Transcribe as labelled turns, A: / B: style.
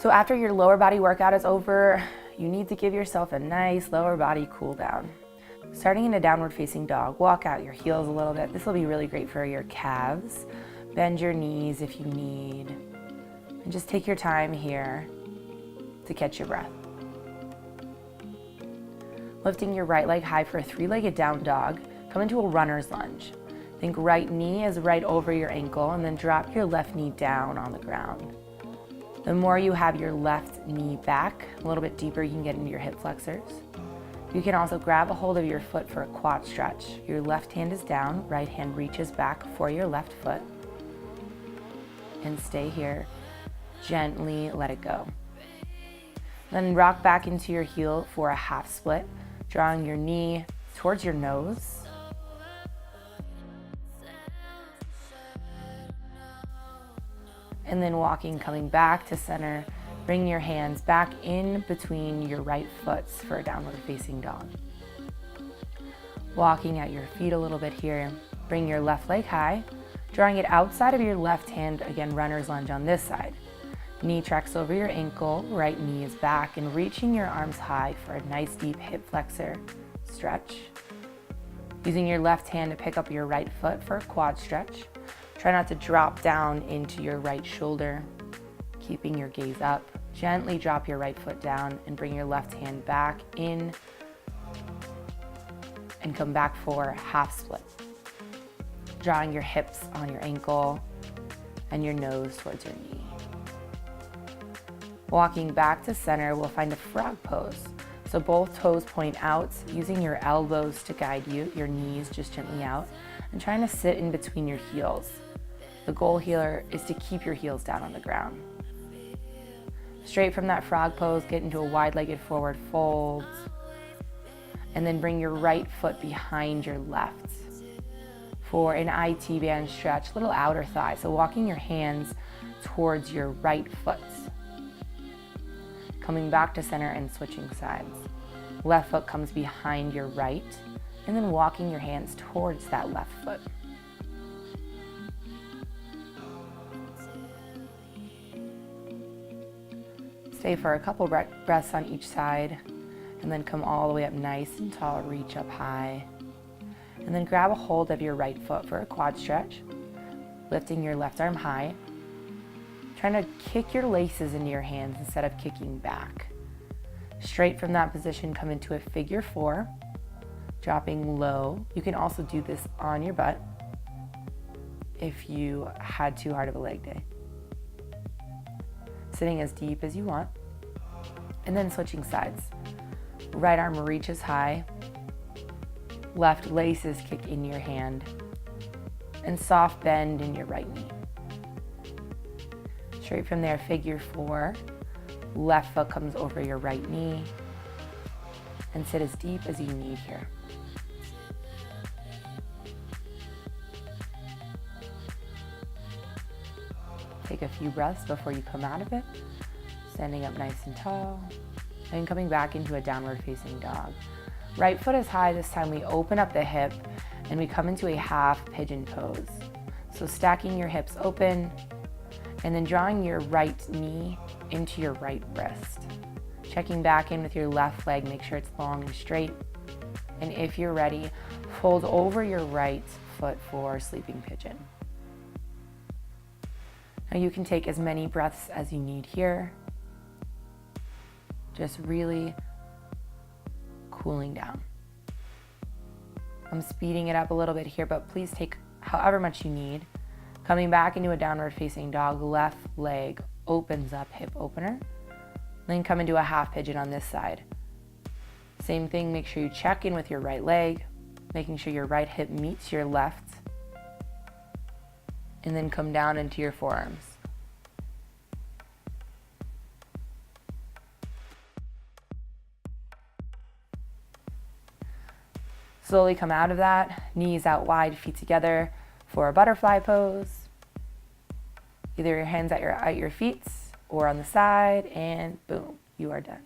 A: So after your lower body workout is over, you need to give yourself a nice lower body cool down. Starting in a downward facing dog, walk out your heels a little bit. This will be really great for your calves. Bend your knees if you need. And just take your time here to catch your breath. Lifting your right leg high for a three-legged down dog, come into a runner's lunge. Think right knee is right over your ankle, and then drop your left knee down on the ground. The more you have your left knee back, a little bit deeper, you can get into your hip flexors. You can also grab a hold of your foot for a quad stretch. Your left hand is down, right hand reaches back for your left foot. And stay here. Gently let it go. Then rock back into your heel for a half split, drawing your knee towards your nose. And then walking, coming back to center, bring your hands back in between your right foots for a downward facing dog. Walking at your feet a little bit here, bring your left leg high, drawing it outside of your left hand, again, runner's lunge on this side. Knee tracks over your ankle, right knee is back, and reaching your arms high for a nice deep hip flexor stretch. Using your left hand to pick up your right foot for a quad stretch. Try not to drop down into your right shoulder, keeping your gaze up. Gently drop your right foot down and bring your left hand back in and come back for half split. Drawing your hips on your ankle and your nose towards your knee. Walking back to center, we'll find a frog pose. So both toes point out, using your elbows to guide you, your knees just gently out, and trying to sit in between your heels. The goal here is to keep your heels down on the ground. Straight from that frog pose, get into a wide-legged forward fold, and then bring your right foot behind your left for an IT band stretch, little outer thigh. So walking your hands towards your right foot. Coming back to center and switching sides. Left foot comes behind your right, and then walking your hands towards that left foot. Stay for a couple breaths on each side, and then come all the way up nice and tall, reach up high. And then grab a hold of your right foot for a quad stretch, lifting your left arm high. Trying to kick your laces into your hands instead of kicking back. Straight from that position, come into a figure four, dropping low. You can also do this on your butt if you had too hard of a leg day. Sitting as deep as you want, and then switching sides. Right arm reaches high, left laces kick in your hand, and soft bend in your right knee. Straight from there, figure four, left foot comes over your right knee, and sit as deep as you need here. Take a few breaths before you come out of it, standing up nice and tall, and coming back into a downward facing dog. Right foot is high. This time we open up the hip and we come into a half pigeon pose. So stacking your hips open and then drawing your right knee into your right wrist. Checking back in with your left leg, make sure it's long and straight. And if you're ready, fold over your right foot for sleeping pigeon. Now you can take as many breaths as you need here. Just really cooling down. I'm speeding it up a little bit here, but please take however much you need. Coming back into a downward facing dog, left leg opens up, hip opener. Then come into a half pigeon on this side. Same thing, make sure you check in with your right leg, making sure your right hip meets your left. And then come down into your forearms. Slowly come out of that, knees out wide, feet together for a butterfly pose. Either your hands at your feet or on the side, and boom, you are done.